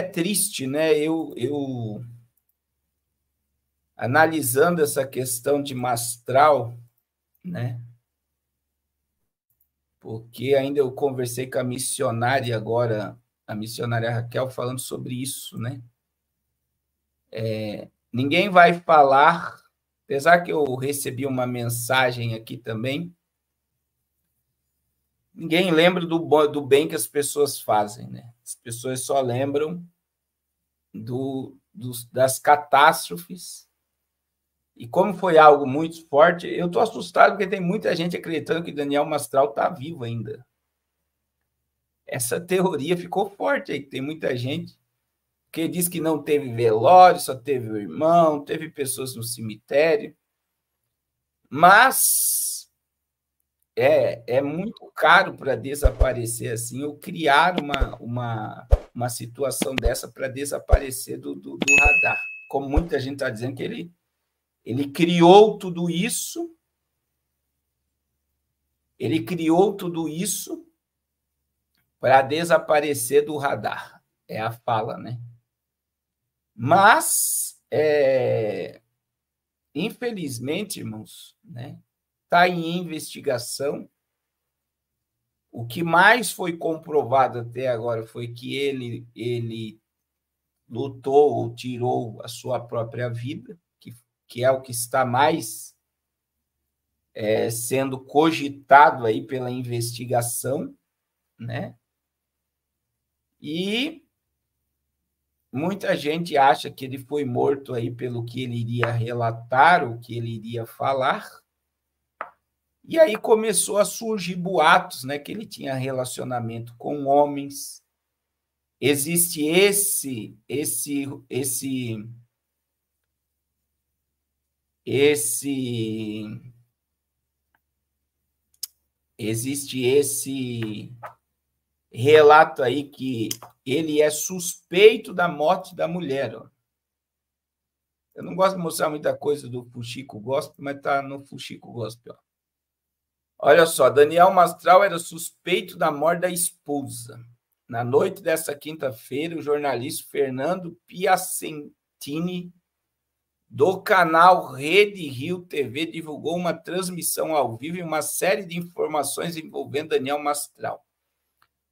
é triste, né? Eu analisando essa questão de mastral, né? Porque ainda eu conversei com a missionária agora, a missionária Raquel, falando sobre isso, né? Ninguém vai falar, apesar que eu recebi uma mensagem aqui também, ninguém lembra do bem que as pessoas fazem, né? As pessoas só lembram das catástrofes. E como foi algo muito forte, eu estou assustado porque tem muita gente acreditando que Daniel Mastral está vivo ainda. Essa teoria ficou forte aí, que tem muita gente que diz que não teve velório, só teve o irmão, teve pessoas no cemitério. Mas é muito caro para desaparecer assim, ou criar uma situação dessa para desaparecer do radar. Como muita gente está dizendo que ele criou tudo isso, para desaparecer do radar. É a fala, né? Mas, infelizmente, irmãos, né, está em investigação. O que mais foi comprovado até agora foi que ele lutou ou tirou a sua própria vida, que é o que está mais sendo cogitado aí pela investigação, né? E muita gente acha que ele foi morto aí pelo que ele iria relatar, o que ele iria falar. E aí começou a surgir boatos, né, que ele tinha relacionamento com homens. Existe esse relato aí que ele é suspeito da morte da mulher. Ó. Eu não gosto de mostrar muita coisa do Fuxico Gospel, mas está no Fuxico Gospel. Ó. Olha só, Daniel Mastral era suspeito da morte da esposa. Na noite desta quinta-feira, o jornalista Fernando Piacentini, do canal Rede Rio TV, divulgou uma transmissão ao vivo e uma série de informações envolvendo Daniel Mastral,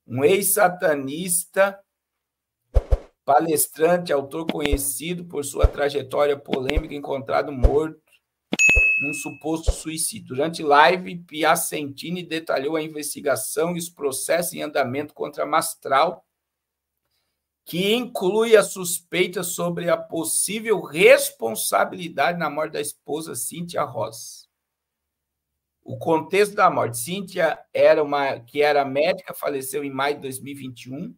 um ex-satanista, palestrante, autor conhecido por sua trajetória polêmica, encontrado morto num suposto suicídio. Durante live, Piacentini detalhou a investigação e os processos em andamento contra Mastral, que inclui a suspeita sobre a possível responsabilidade na morte da esposa Cíntia Ross. O contexto da morte. Cíntia que era médica, faleceu em maio de 2021,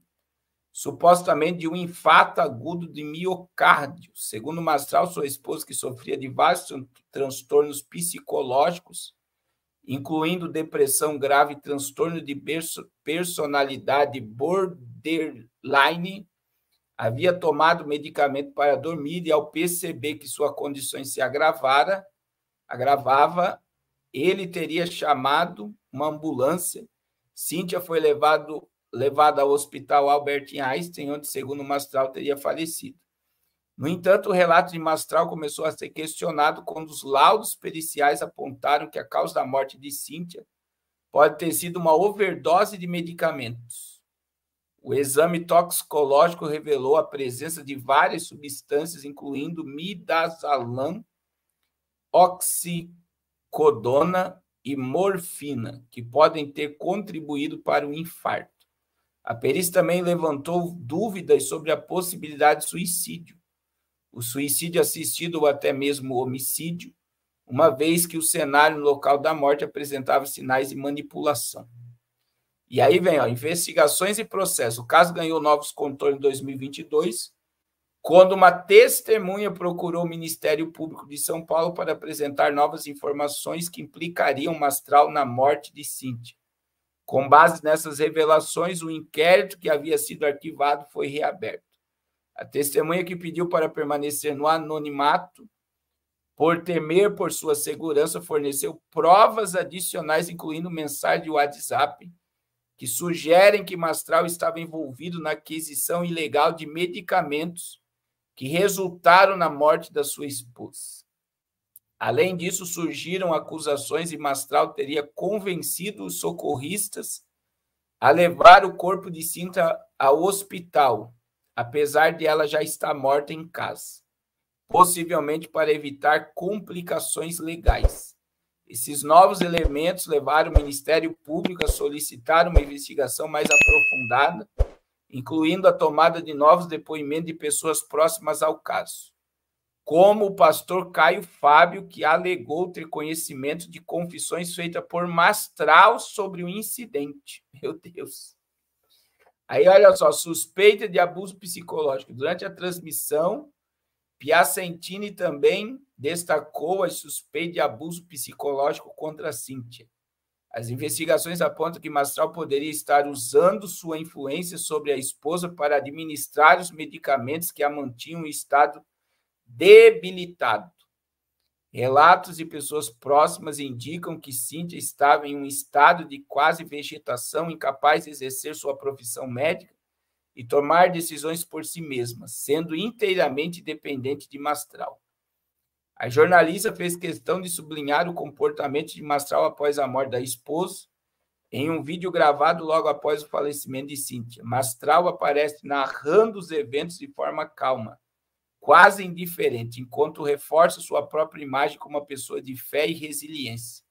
supostamente de um infarto agudo de miocárdio. Segundo Mastral, sua esposa, que sofria de vários transtornos psicológicos, incluindo depressão grave e transtorno de personalidade borderline, havia tomado medicamento para dormir e, ao perceber que sua condição se agravava, ele teria chamado uma ambulância. Cíntia foi levada ao hospital Albert Einstein, onde, segundo Mastral, teria falecido. No entanto, o relato de Mastral começou a ser questionado quando os laudos periciais apontaram que a causa da morte de Cíntia pode ter sido uma overdose de medicamentos. O exame toxicológico revelou a presença de várias substâncias, incluindo midazolam, oxicodona e morfina, que podem ter contribuído para o infarto. A perícia também levantou dúvidas sobre a possibilidade de suicídio, o suicídio assistido ou até mesmo o homicídio, uma vez que o cenário no local da morte apresentava sinais de manipulação. E aí vem, ó, investigações e processo. O caso ganhou novos contornos em 2022, quando uma testemunha procurou o Ministério Público de São Paulo para apresentar novas informações que implicariam Mastral na morte de Cíntia. Com base nessas revelações, o inquérito que havia sido arquivado foi reaberto. A testemunha, que pediu para permanecer no anonimato, por temer por sua segurança, forneceu provas adicionais, incluindo mensagem de WhatsApp, que sugerem que Mastral estava envolvido na aquisição ilegal de medicamentos que resultaram na morte da sua esposa. Além disso, surgiram acusações e Mastral teria convencido os socorristas a levar o corpo de Cíntia ao hospital, apesar de ela já estar morta em casa, possivelmente para evitar complicações legais. Esses novos elementos levaram o Ministério Público a solicitar uma investigação mais aprofundada, incluindo a tomada de novos depoimentos de pessoas próximas ao caso, como o pastor Caio Fábio, que alegou ter conhecimento de confissões feitas por Mastral sobre o incidente. Meu Deus. Aí, olha só, suspeita de abuso psicológico. Durante a transmissão, Piacentini também destacou as suspeitas de abuso psicológico contra Cíntia. As investigações apontam que Mastral poderia estar usando sua influência sobre a esposa para administrar os medicamentos que a mantinham em estado debilitado. Relatos de pessoas próximas indicam que Cíntia estava em um estado de quase vegetação, incapaz de exercer sua profissão médica e tomar decisões por si mesma, sendo inteiramente dependente de Mastral. A jornalista fez questão de sublinhar o comportamento de Mastral após a morte da esposa, em um vídeo gravado logo após o falecimento de Cíntia. Mastral aparece narrando os eventos de forma calma, quase indiferente, enquanto reforça sua própria imagem como uma pessoa de fé e resiliência.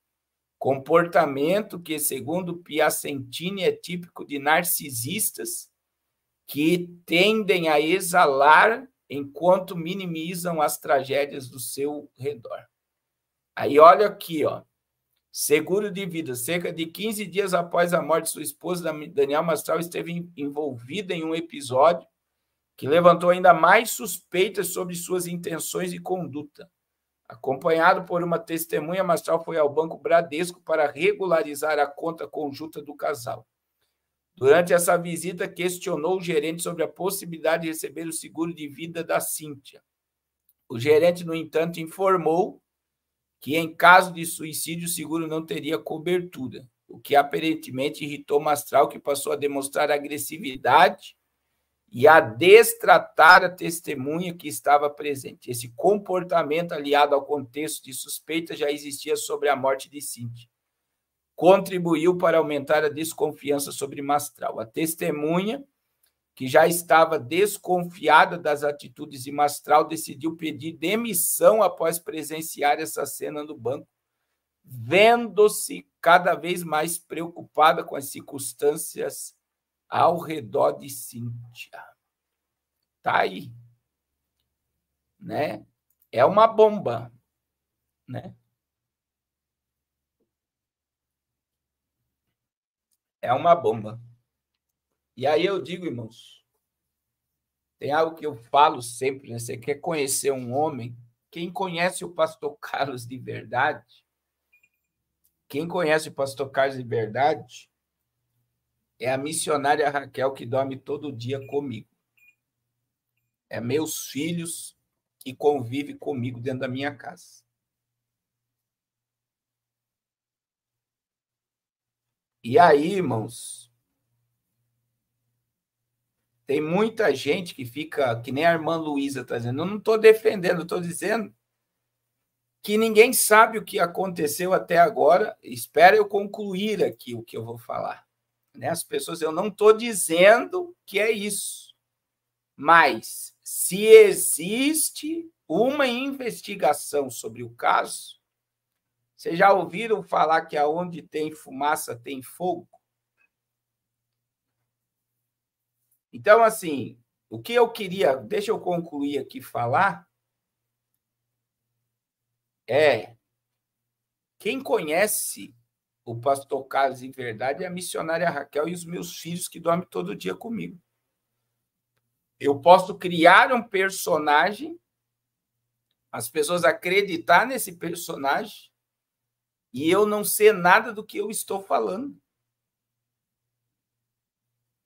Comportamento que, segundo Piacentini, é típico de narcisistas que tendem a exalar enquanto minimizam as tragédias do seu redor. Aí, olha aqui, ó. Seguro de vida. Cerca de 15 dias após a morte de sua esposa, Daniela Mastral esteve envolvida em um episódio que levantou ainda mais suspeitas sobre suas intenções e conduta. Acompanhado por uma testemunha, Mastral foi ao Banco Bradesco para regularizar a conta conjunta do casal. Durante essa visita, questionou o gerente sobre a possibilidade de receber o seguro de vida da Cíntia. O gerente, no entanto, informou que, em caso de suicídio, o seguro não teria cobertura, o que aparentemente irritou Mastral, que passou a demonstrar agressividade e a destratar a testemunha que estava presente. Esse comportamento, aliado ao contexto de suspeita, já existia sobre a morte de Cíntia. Contribuiu para aumentar a desconfiança sobre Mastral. A testemunha, que já estava desconfiada das atitudes de Mastral, decidiu pedir demissão após presenciar essa cena no banco, vendo-se cada vez mais preocupada com as circunstâncias ao redor de Cíntia. Tá aí, né? É uma bomba, né? É uma bomba. E aí eu digo, irmãos, tem algo que eu falo sempre, né? Você quer conhecer um homem? Quem conhece o pastor Carlos de verdade, quem conhece o pastor Carlos de verdade, é a missionária Raquel, que dorme todo dia comigo. É meus filhos que convivem comigo dentro da minha casa. E aí, irmãos, tem muita gente que fica, que nem a irmã Luísa está dizendo, eu não estou defendendo, estou dizendo que ninguém sabe o que aconteceu até agora. Espera eu concluir aqui o que eu vou falar. Né? As pessoas, eu não estou dizendo que é isso, mas se existe uma investigação sobre o caso, vocês já ouviram falar que aonde tem fumaça tem fogo? Então, assim, o que eu queria, deixa eu concluir aqui falar, quem conhece o pastor Carlos em verdade é a missionária Raquel e os meus filhos que dormem todo dia comigo. Eu posso criar um personagem, as pessoas acreditar nesse personagem, e eu não sei nada do que eu estou falando.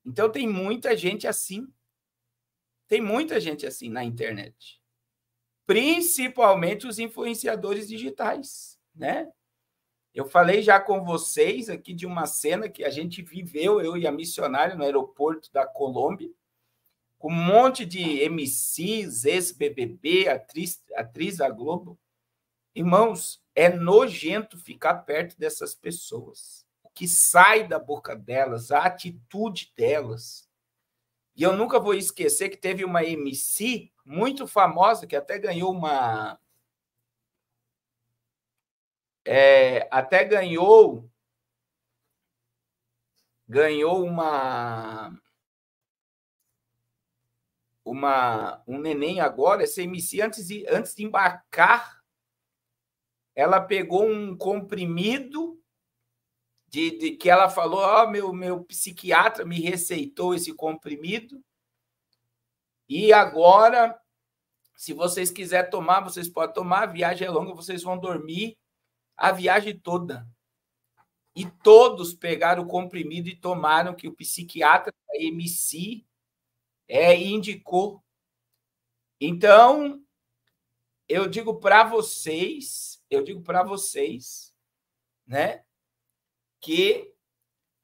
Então, tem muita gente assim. Tem muita gente assim na internet. Principalmente os influenciadores digitais, né? Eu falei já com vocês aqui de uma cena que a gente viveu, eu e a missionária, no aeroporto da Colômbia, com um monte de MCs, ex-BBB, atriz da Globo. Irmãos, é nojento ficar perto dessas pessoas. O que sai da boca delas, a atitude delas. E eu nunca vou esquecer que teve uma MC muito famosa, que até ganhou uma... até ganhou um neném agora, essa MC, antes de embarcar, ela pegou um comprimido de que ela falou, meu psiquiatra me receitou esse comprimido, e agora, se vocês quiserem tomar, vocês podem tomar, a viagem é longa, vocês vão dormir a viagem toda. E todos pegaram o comprimido e tomaram, que o psiquiatra da MC indicou. Então, eu digo para vocês, né, que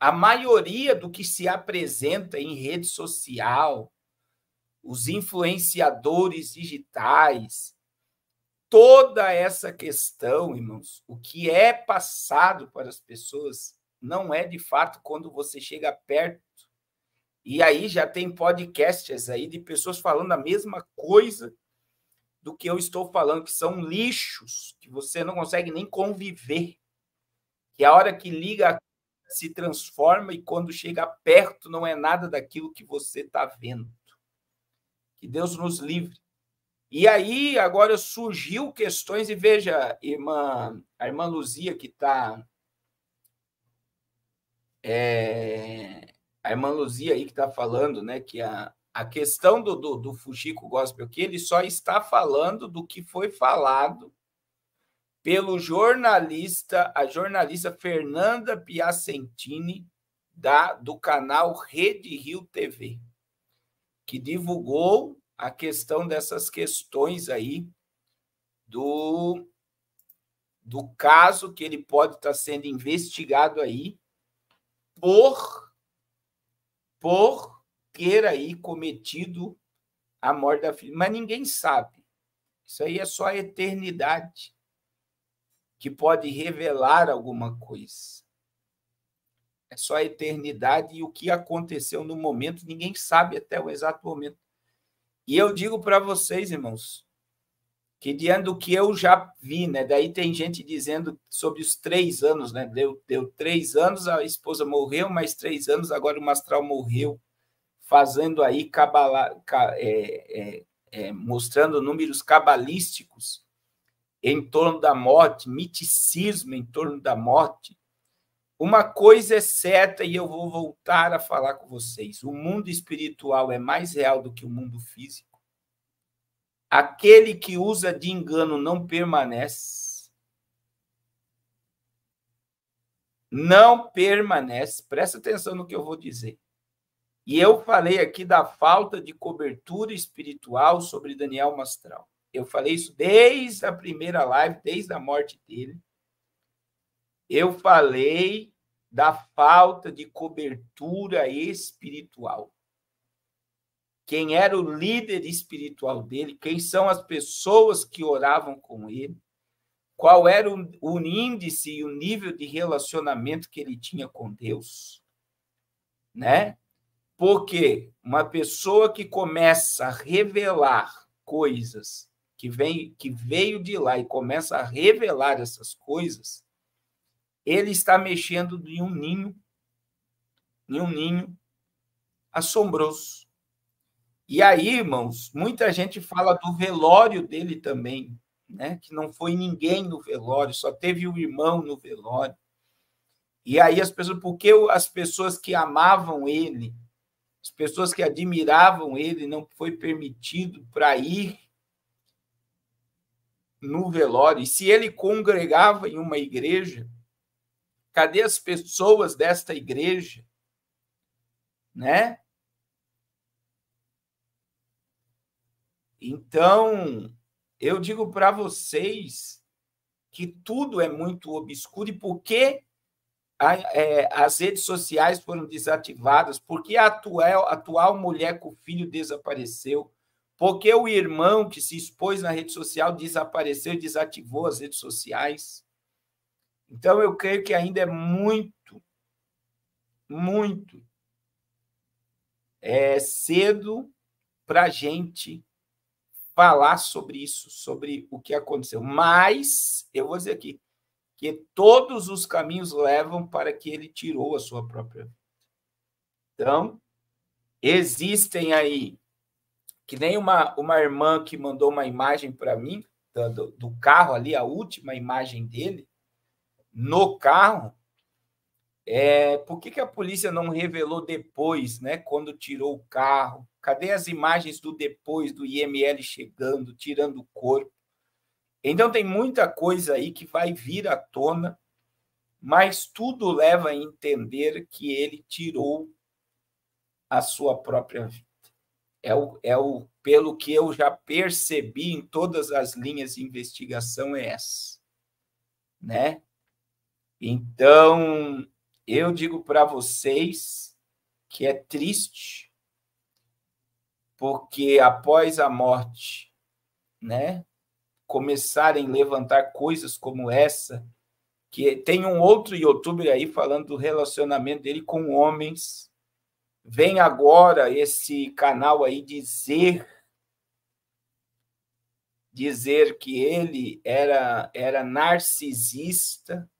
a maioria do que se apresenta em rede social, os influenciadores digitais, toda essa questão, irmãos, o que é passado para as pessoas não é de fato quando você chega perto. E aí já tem podcasts aí de pessoas falando a mesma coisa do que eu estou falando, que são lixos, que você não consegue nem conviver. Que a hora que liga se transforma e quando chega perto não é nada daquilo que você está vendo. Que Deus nos livre. E aí, agora surgiu questões, e veja, a irmã Luzia, que está... a irmã Luzia aí que está falando, né, que a questão do Fuxico Gospel aqui, ele só está falando do que foi falado pelo a jornalista Fernanda Piacentini, do canal Rede Rio TV, que divulgou a questão dessas questões aí do caso que ele pode estar sendo investigado aí por ter aí cometido a morte da filha. Mas ninguém sabe. Isso aí é só a eternidade que pode revelar alguma coisa. É só a eternidade, e o que aconteceu no momento, ninguém sabe até o exato momento. E eu digo para vocês, irmãos, que diante do que eu já vi, né? Daí tem gente dizendo sobre os 3 anos, né? Deu 3 anos, a esposa morreu, mais 3 anos, agora o Mastral morreu, fazendo aí mostrando números cabalísticos em torno da morte, miticismo em torno da morte. Uma coisa é certa, e eu vou voltar a falar com vocês: o mundo espiritual é mais real do que o mundo físico. Aquele que usa de engano não permanece. Não permanece. Presta atenção no que eu vou dizer. E eu falei aqui da falta de cobertura espiritual sobre Daniel Mastral. Eu falei isso desde a primeira live, desde a morte dele. Eu falei da falta de cobertura espiritual. Quem era o líder espiritual dele, quem são as pessoas que oravam com ele, qual era o índice e o nível de relacionamento que ele tinha com Deus, né? Porque uma pessoa que começa a revelar coisas, que veio de lá e começa a revelar essas coisas, ele está mexendo em um ninho assombroso. E aí, irmãos, muita gente fala do velório dele também, né? Que não foi ninguém no velório, só teve o irmão no velório. E aí porque as pessoas que amavam ele, as pessoas que admiravam ele, não foi permitido para ir no velório. E se ele congregava em uma igreja, cadê as pessoas desta igreja, né? Então, eu digo para vocês que tudo é muito obscuro e por que as redes sociais foram desativadas, por que a atual mulher com o filho desapareceu, por que o irmão que se expôs na rede social desapareceu e desativou as redes sociais. Então, eu creio que ainda é muito cedo para a gente falar sobre isso, sobre o que aconteceu. Mas, eu vou dizer aqui, que todos os caminhos levam para que ele tirou a sua própria vida. Então, existem aí, que nem uma irmã que mandou uma imagem para mim, do carro ali, a última imagem dele, no carro. Por que a polícia não revelou depois, né, quando tirou o carro? Cadê as imagens do depois, do IML chegando, tirando o corpo? Então, tem muita coisa aí que vai vir à tona, mas tudo leva a entender que ele tirou a sua própria vida. Pelo que eu já percebi em todas as linhas de investigação, é essa. Né? Então, eu digo para vocês que é triste, porque após a morte, né, começarem a levantar coisas como essa, que tem um outro youtuber aí falando do relacionamento dele com homens. Vem agora esse canal aí dizer que ele era narcisista,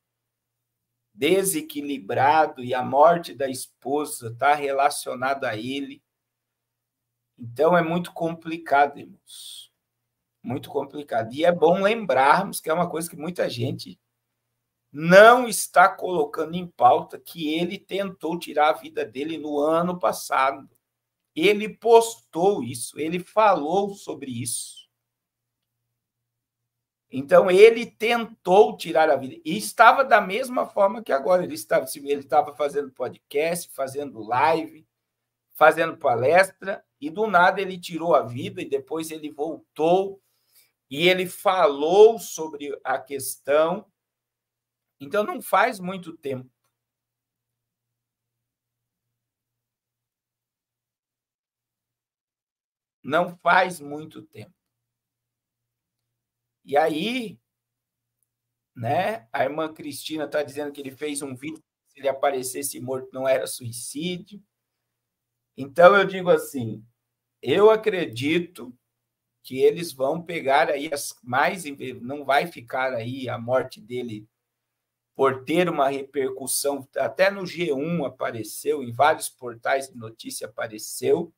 desequilibrado, e a morte da esposa está relacionada a ele. Então, é muito complicado, irmãos. Muito complicado. E é bom lembrarmos que é uma coisa que muita gente não está colocando em pauta, que ele tentou tirar a vida dele no ano passado. Ele postou isso, ele falou sobre isso. Então, ele tentou tirar a vida. E estava da mesma forma que agora. Ele estava fazendo podcast, fazendo live, fazendo palestra, e do nada ele tirou a vida, e depois ele voltou, e ele falou sobre a questão. Então, não faz muito tempo. Não faz muito tempo. E aí, né, a irmã Cristina está dizendo que ele fez um vídeo, se ele aparecesse morto não era suicídio. Então, eu digo assim, eu acredito que eles vão pegar aí não vai ficar aí a morte dele por ter uma repercussão, até no G1 apareceu, em vários portais de notícia apareceu.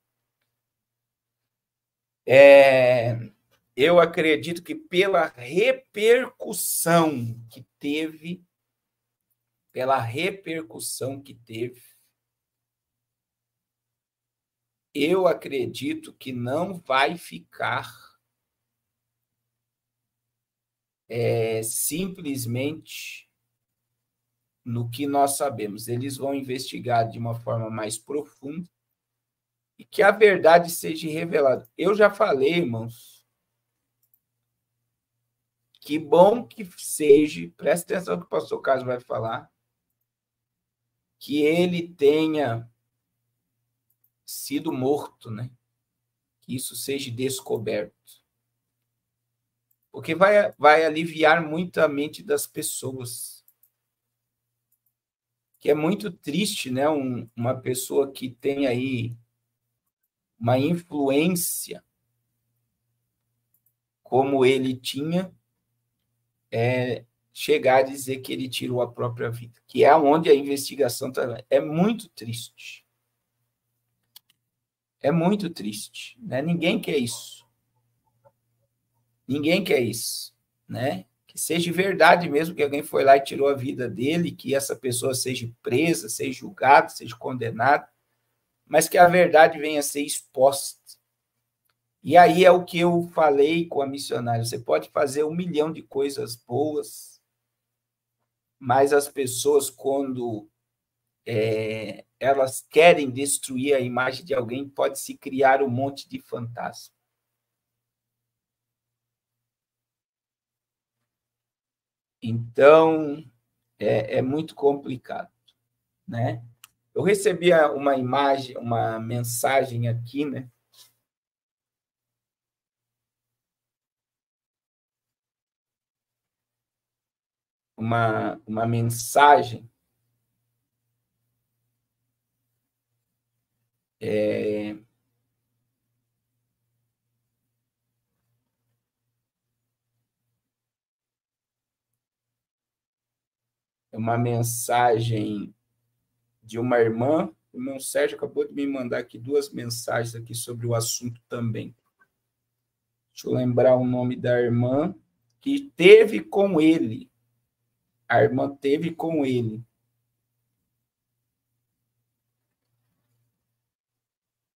Eu acredito que pela repercussão que teve, eu acredito que não vai ficar simplesmente no que nós sabemos. Eles vão investigar de uma forma mais profunda e que a verdade seja revelada. Eu já falei, irmãos, que bom que seja, presta atenção no que o pastor Carlos vai falar, que ele tenha sido morto, né? Que isso seja descoberto. Porque vai aliviar muito a mente das pessoas. Que é muito triste, né? Uma pessoa que tem aí uma influência como ele tinha, chegar a dizer que ele tirou a própria vida, que é onde a investigação está. É muito triste. É muito triste, né? Ninguém quer isso. Ninguém quer isso, né? Que seja verdade mesmo que alguém foi lá e tirou a vida dele, que essa pessoa seja presa, seja julgada, seja condenada, mas que a verdade venha a ser exposta. E aí é o que eu falei com a missionária, você pode fazer 1 milhão de coisas boas, mas as pessoas, quando elas querem destruir a imagem de alguém, pode se criar um monte de fantasma. Então, é muito complicado, né? Eu recebi uma imagem, uma mensagem aqui, né? Uma mensagem uma mensagem de uma irmã. O irmão Sérgio acabou de me mandar aqui 2 mensagens aqui sobre o assunto também. Deixa eu lembrar o nome da irmã que teve com ele. A irmã teve com ele.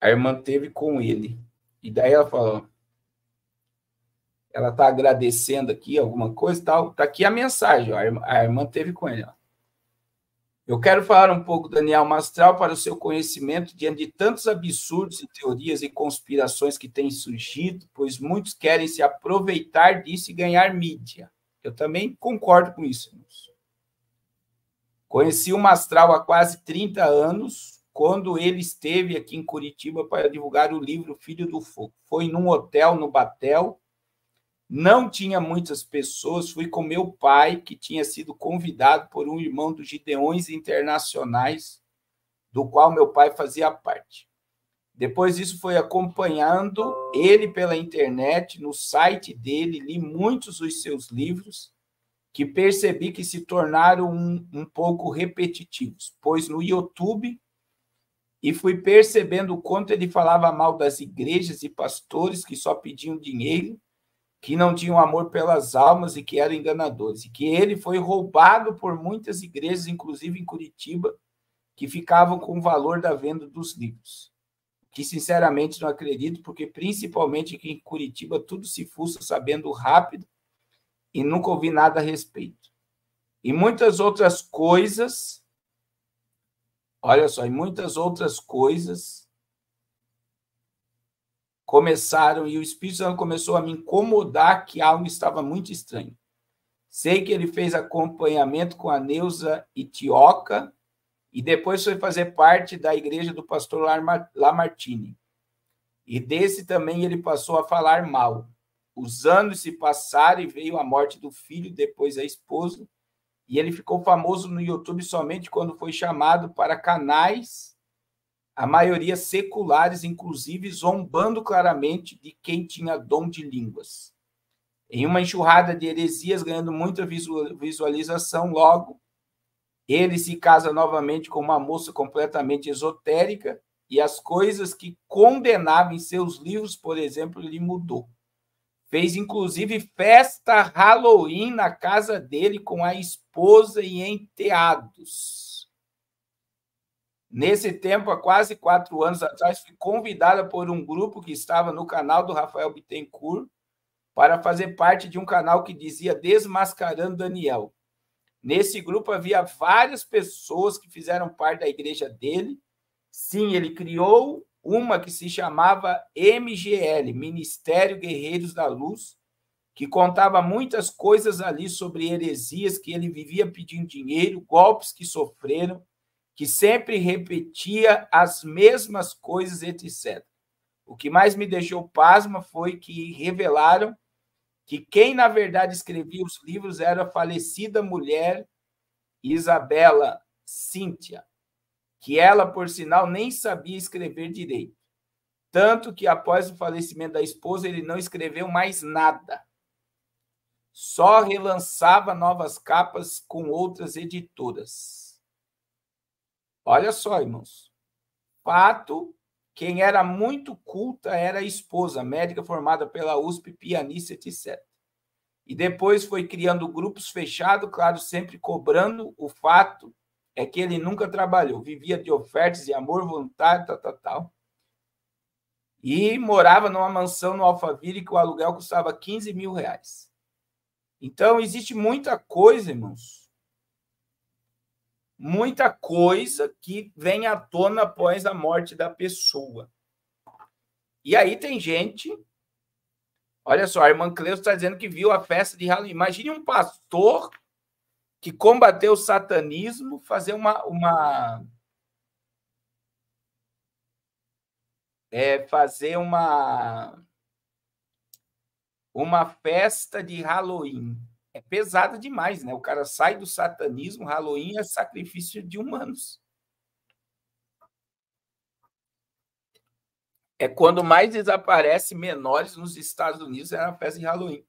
A irmã teve com ele. E daí ela falou, ela está agradecendo aqui alguma coisa e tal. Está aqui a mensagem, ó, a irmã teve com ele. Ó. Eu quero falar um pouco, Daniel Mastral, para o seu conhecimento diante de tantos absurdos e teorias e conspirações que têm surgido, pois muitos querem se aproveitar disso e ganhar mídia. Eu também concordo com isso. Conheci o Mastral há quase 30 anos, quando ele esteve aqui em Curitiba para divulgar o livro Filho do Fogo. Foi num hotel no Batel, não tinha muitas pessoas, fui com meu pai, que tinha sido convidado por um irmão dos Gideões Internacionais, do qual meu pai fazia parte. Depois disso, foi acompanhando ele pela internet, no site dele, li muitos dos seus livros, que percebi que se tornaram um pouco repetitivos, pois no YouTube, e fui percebendo o quanto ele falava mal das igrejas e pastores que só pediam dinheiro, que não tinham amor pelas almas e que eram enganadores, e que ele foi roubado por muitas igrejas, inclusive em Curitiba, que ficavam com o valor da venda dos livros. Que, sinceramente, não acredito, porque, principalmente aqui em Curitiba, tudo se fuça sabendo rápido e nunca ouvi nada a respeito. E muitas outras coisas, olha só, e muitas outras coisas começaram, e o Espírito Santo começou a me incomodar que algo estava muito estranho. Sei que ele fez acompanhamento com a Neuza Itioca e depois foi fazer parte da igreja do pastor Lamartine. E desse também ele passou a falar mal. Os anos se passaram e veio a morte do filho, depois a esposa, e ele ficou famoso no YouTube somente quando foi chamado para canais, a maioria seculares, inclusive zombando claramente de quem tinha dom de línguas. Em uma enxurrada de heresias, ganhando muita visualização, logo, ele se casa novamente com uma moça completamente esotérica e as coisas que condenava em seus livros, por exemplo, ele mudou. Fez, inclusive, festa Halloween na casa dele com a esposa e enteados. Nesse tempo, há quase 4 anos atrás, fui convidada por um grupo que estava no canal do Rafael Bittencourt para fazer parte de um canal que dizia Desmascarando Daniel. Nesse grupo havia várias pessoas que fizeram parte da igreja dele. Sim, ele criou uma que se chamava MGL, Ministério Guerreiros da Luz, que contava muitas coisas ali sobre heresias, que ele vivia pedindo dinheiro, golpes que sofreram, que sempre repetia as mesmas coisas, etc. O que mais me deixou pasma foi que revelaram que quem, na verdade, escrevia os livros era a falecida mulher Isabela Cíntia, que ela, por sinal, nem sabia escrever direito. Tanto que, após o falecimento da esposa, ele não escreveu mais nada. Só relançava novas capas com outras editoras. Olha só, irmãos. Fato, quem era muito culta era a esposa, médica formada pela USP, pianista, etc. E depois foi criando grupos fechados, claro, sempre cobrando. O fato é que ele nunca trabalhou, vivia de ofertas de amor voluntário, tal. E morava numa mansão no Alphaville que o aluguel custava R$15 mil. Então, existe muita coisa, irmãos, muita coisa que vem à tona após a morte da pessoa. E aí tem gente... Olha só, a irmã Cleusa está dizendo que viu a festa de Halloween. Imagine um pastor que combater o satanismo, fazer fazer uma festa de Halloween. É pesado demais, né? O cara sai do satanismo, Halloween é sacrifício de humanos. É quando mais desaparece menores nos Estados Unidos, é na festa de Halloween.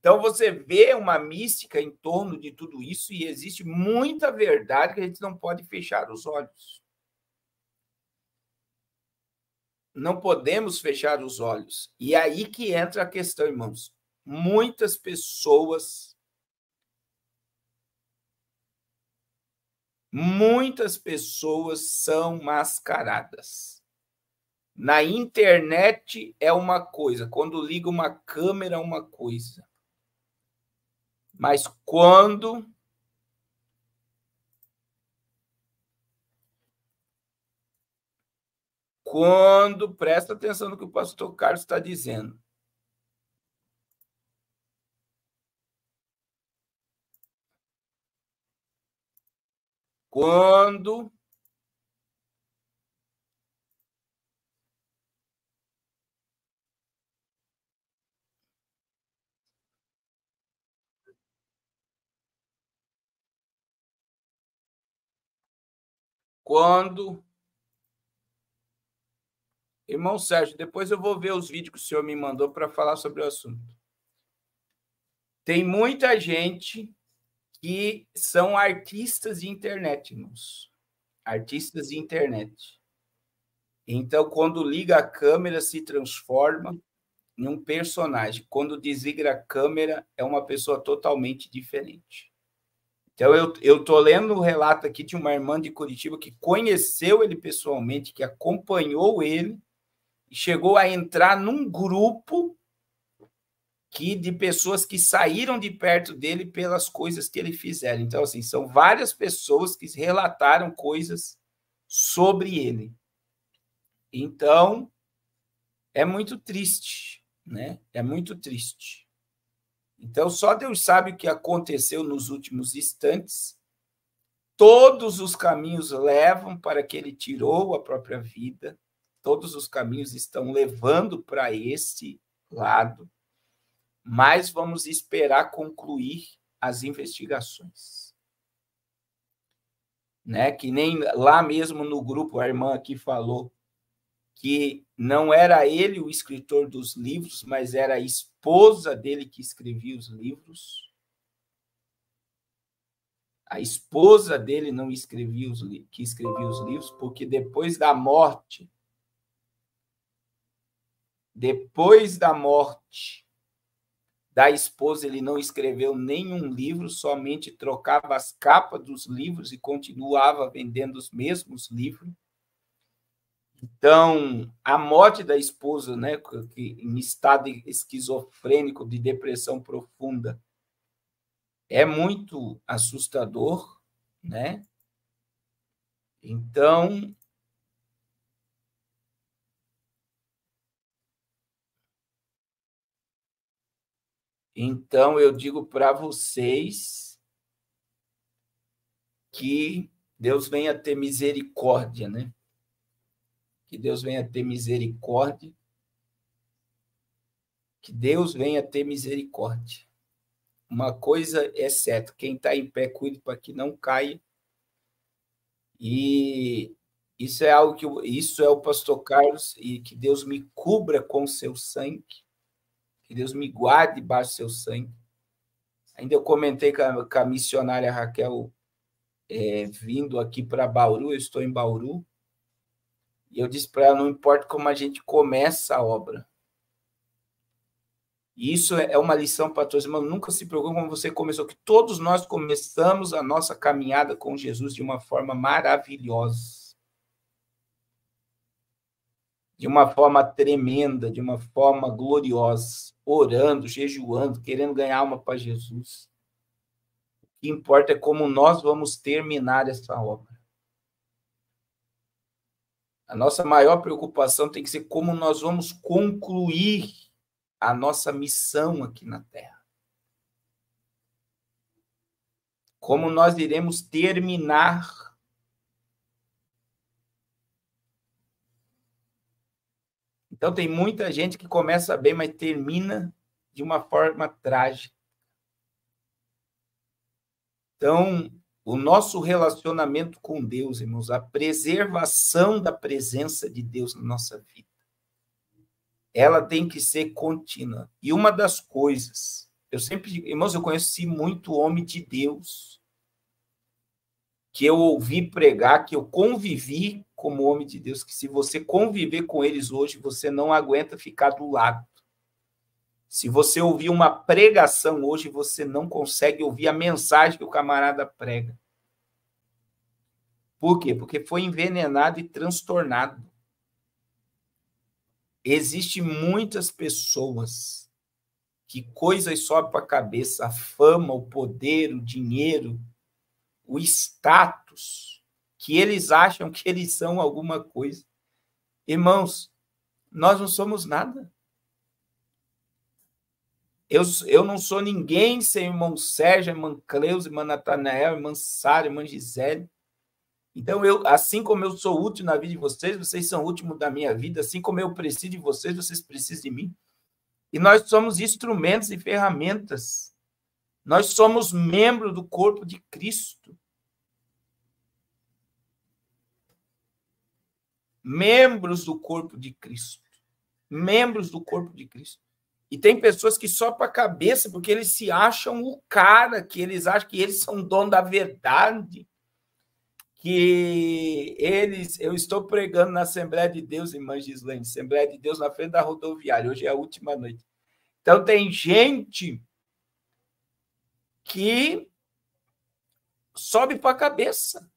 Então, você vê uma mística em torno de tudo isso e existe muita verdade que a gente não pode fechar os olhos. Não podemos fechar os olhos. E é aí que entra a questão, irmãos. Muitas pessoas são mascaradas. Na internet é uma coisa, quando liga uma câmera é uma coisa. Mas quando presta atenção no que o pastor Carlos está dizendo. Quando Irmão Sérgio, depois eu vou ver os vídeos que o senhor me mandou para falar sobre o assunto. Tem muita gente que são artistas de internet, irmãos. Artistas de internet. Então, quando liga a câmera, se transforma em um personagem. Quando desliga a câmera, é uma pessoa totalmente diferente. Então, eu estou lendo um relato aqui de uma irmã de Curitiba que conheceu ele pessoalmente, que acompanhou ele, e chegou a entrar num grupo de pessoas que saíram de perto dele pelas coisas que ele fizeram. Então, assim, são várias pessoas que relataram coisas sobre ele. Então, é muito triste, né? É muito triste. Então, só Deus sabe o que aconteceu nos últimos instantes. Todos os caminhos levam para que ele tirou a própria vida. Todos os caminhos estão levando para esse lado. Mas vamos esperar concluir as investigações. Né? Que nem lá mesmo no grupo, a irmã aqui falou que não era ele o escritor dos livros, mas era a esposa dele que escrevia os livros. A esposa dele não escrevia que escrevia os livros, porque depois da morte da esposa, ele não escreveu nenhum livro, somente trocava as capas dos livros e continuava vendendo os mesmos livros. Então, a morte da esposa, né, que em estado esquizofrênico de depressão profunda, é muito assustador, né? Então, eu digo para vocês que Deus venha ter misericórdia, né? Que Deus venha ter misericórdia. Que Deus venha ter misericórdia. Uma coisa é certa, quem está em pé, cuide para que não caia. E isso é algo isso é o pastor Carlos, e que Deus me cubra com seu sangue, que Deus me guarde debaixo do seu sangue. Ainda eu comentei com a missionária Raquel, vindo aqui para Bauru, eu estou em Bauru, e eu disse para ela, não importa como a gente começa a obra. E isso é uma lição para todos, irmãos, nunca se preocupe como você começou, que todos nós começamos a nossa caminhada com Jesus de uma forma maravilhosa. De uma forma tremenda, de uma forma gloriosa, orando, jejuando, querendo ganhar alma para Jesus. O que importa é como nós vamos terminar essa obra. A nossa maior preocupação tem que ser como nós vamos concluir a nossa missão aqui na Terra. como nós iremos terminar. Então, tem muita gente que começa bem, mas termina de uma forma trágica. Então, o nosso relacionamento com Deus, irmãos, a preservação da presença de Deus na nossa vida, ela tem que ser contínua. E uma das coisas, eu sempre digo, irmãos, eu conheci muito homem de Deus, que eu ouvi pregar, que eu convivi como homem de Deus, que se você conviver com eles hoje, você não aguenta ficar do lado. Se você ouvir uma pregação hoje, você não consegue ouvir a mensagem que o camarada prega. Por quê? Porque foi envenenado e transtornado. Existem muitas pessoas que coisas sobem para a cabeça, a fama, o poder, o dinheiro, o status, que eles acham que eles são alguma coisa. Irmãos, nós não somos nada. Eu não sou ninguém sem irmão Sérgio, irmã Cleusa, irmã Natanael, irmã Sara, irmã Gisele. Então, assim como eu sou útil na vida de vocês, vocês são últimos da minha vida. Assim como eu preciso de vocês, vocês precisam de mim. E nós somos instrumentos e ferramentas. Nós somos membros do corpo de Cristo. Membros do corpo de Cristo. Membros do corpo de Cristo. E tem pessoas que sopam a cabeça porque eles se acham o cara, que eles acham que eles são dono da verdade, que eu estou pregando na Assembleia de Deus, irmã Gislaine, Assembleia de Deus na frente da rodoviária, hoje é a última noite. Então tem gente que sobe para a cabeça.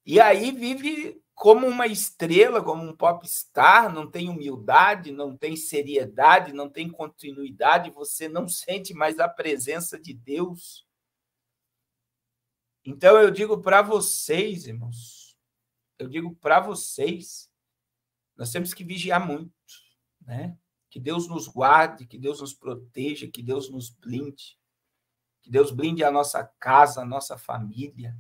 E aí vive como uma estrela, como um popstar, não tem humildade, não tem seriedade, não tem continuidade, você não sente mais a presença de Deus. Então, eu digo para vocês, irmãos, nós temos que vigiar muito, né? Que Deus nos guarde, que Deus nos proteja, que Deus nos blinde, que Deus blinde a nossa casa, a nossa família,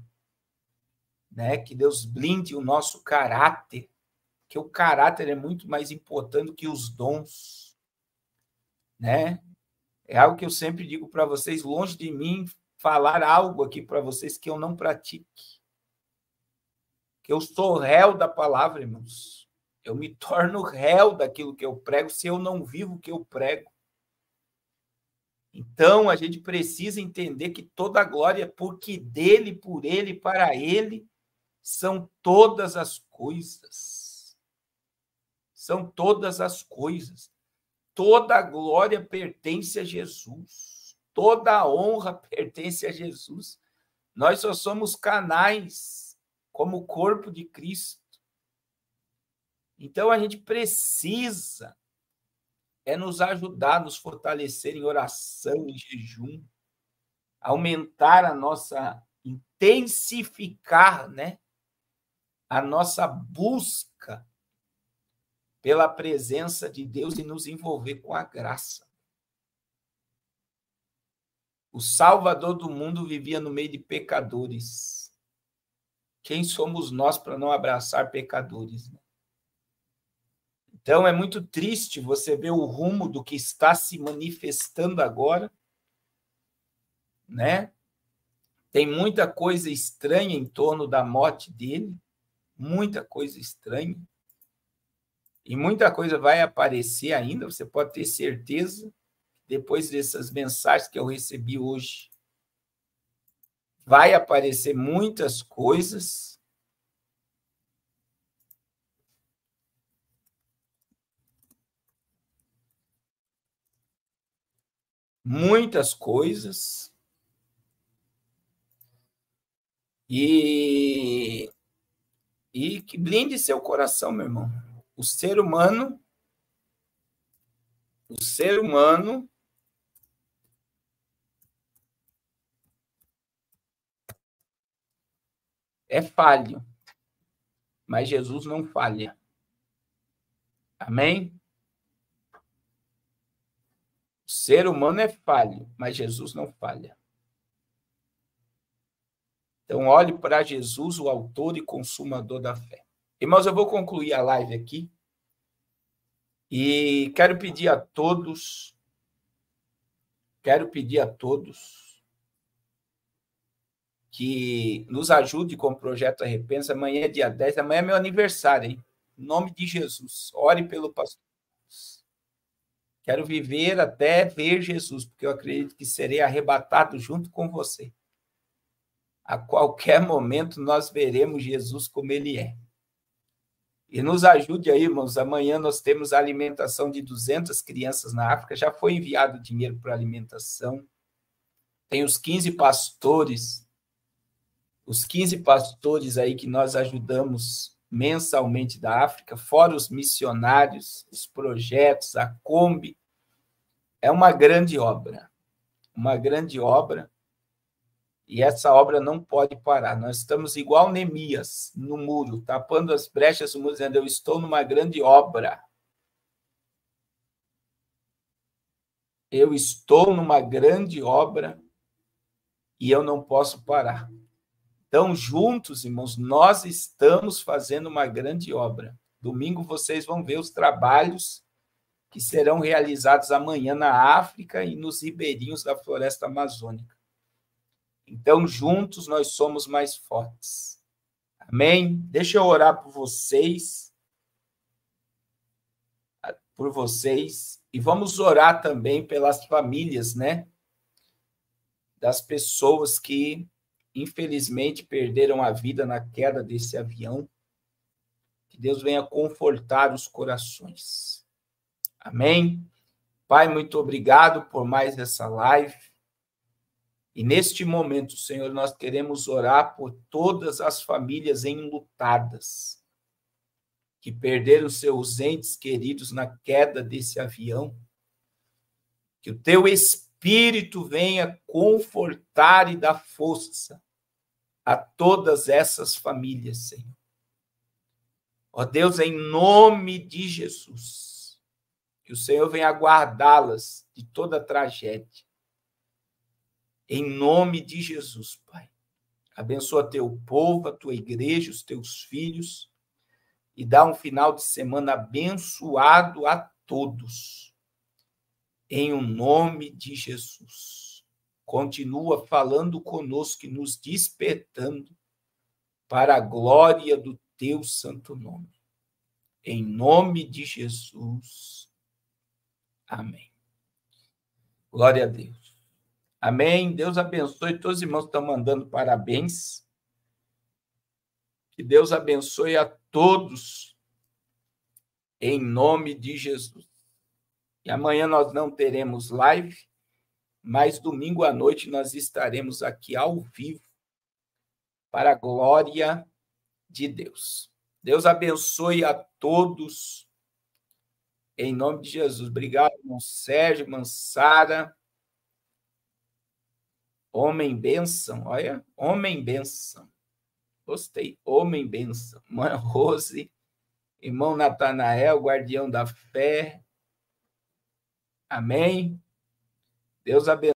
né? Que Deus blinde o nosso caráter, que o caráter é muito mais importante que os dons, né? É algo que eu sempre digo para vocês, longe de mim falar algo aqui para vocês que eu não pratique. Que eu sou réu da palavra, irmãos. Eu me torno réu daquilo que eu prego se eu não vivo o que eu prego. Então, a gente precisa entender que toda a glória é porque dele, por ele, para ele, são todas as coisas. São todas as coisas. Toda a glória pertence a Jesus. Toda a honra pertence a Jesus. Nós só somos canais como o corpo de Cristo. Então, a gente precisa nos ajudar, nos fortalecer em oração, em jejum, aumentar a nossa, intensificar, né, a nossa busca pela presença de Deus e nos envolver com a graça. O Salvador do mundo vivia no meio de pecadores. Quem somos nós para não abraçar pecadores? Então, é muito triste você ver o rumo do que está se manifestando agora, né? Tem muita coisa estranha em torno da morte dele, muita coisa estranha. E muita coisa vai aparecer ainda, você pode ter certeza, depois dessas mensagens que eu recebi hoje. Vai aparecer muitas coisas. Muitas coisas. E que blinde seu coração, meu irmão. O ser humano é falho, mas Jesus não falha. Amém? O ser humano é falho, mas Jesus não falha. Então, olhe para Jesus, o autor e consumador da fé. Irmãos, eu vou concluir a live aqui e quero pedir a todos que nos ajude com o Projeto Arrepensa. Amanhã é dia 10, amanhã é meu aniversário, hein? Em nome de Jesus, ore pelo pastor. Quero viver até ver Jesus, porque eu acredito que serei arrebatado junto com você. A qualquer momento nós veremos Jesus como ele é. E nos ajude aí, irmãos. Amanhã nós temos a alimentação de 200 crianças na África. Já foi enviado dinheiro para alimentação. Tem os 15 pastores aí que nós ajudamos mensalmente da África, fora os missionários, os projetos, a Kombi. É uma grande obra. E essa obra não pode parar. Nós estamos igual Neemias no muro, tapando as brechas do muro, dizendo: eu estou numa grande obra. Eu estou numa grande obra e eu não posso parar. Então, juntos, irmãos, nós estamos fazendo uma grande obra. Domingo vocês vão ver os trabalhos que serão realizados amanhã na África e nos ribeirinhos da floresta amazônica. Então, juntos, nós somos mais fortes. Amém? Deixa eu orar por vocês. E vamos orar também pelas famílias, né? Das pessoas que, infelizmente, perderam a vida na queda desse avião. Que Deus venha confortar os corações. Amém? Pai, muito obrigado por mais essa live. E neste momento, Senhor, nós queremos orar por todas as famílias enlutadas, que perderam seus entes queridos na queda desse avião. Que o teu Espírito venha confortar e dar força a todas essas famílias, Senhor. Ó Deus, em nome de Jesus, que o Senhor venha guardá-las de toda tragédia. Em nome de Jesus, Pai. Abençoa teu povo, a tua igreja, os teus filhos, e dá um final de semana abençoado a todos. Em o nome de Jesus. Continua falando conosco e nos despertando para a glória do teu santo nome. Em nome de Jesus. Amém. Glória a Deus. Amém. Deus abençoe. Todos os irmãos estão mandando parabéns. Que Deus abençoe a todos. Em nome de Jesus. E amanhã nós não teremos live, mas domingo à noite nós estaremos aqui ao vivo para a glória de Deus. Deus abençoe a todos. Em nome de Jesus. Obrigado, irmão Sérgio, irmã Sara. Homem bênção, olha, homem bênção. Gostei, homem bênção. Mãe Rose, irmão Natanael, guardião da fé. Amém. Deus abençoe.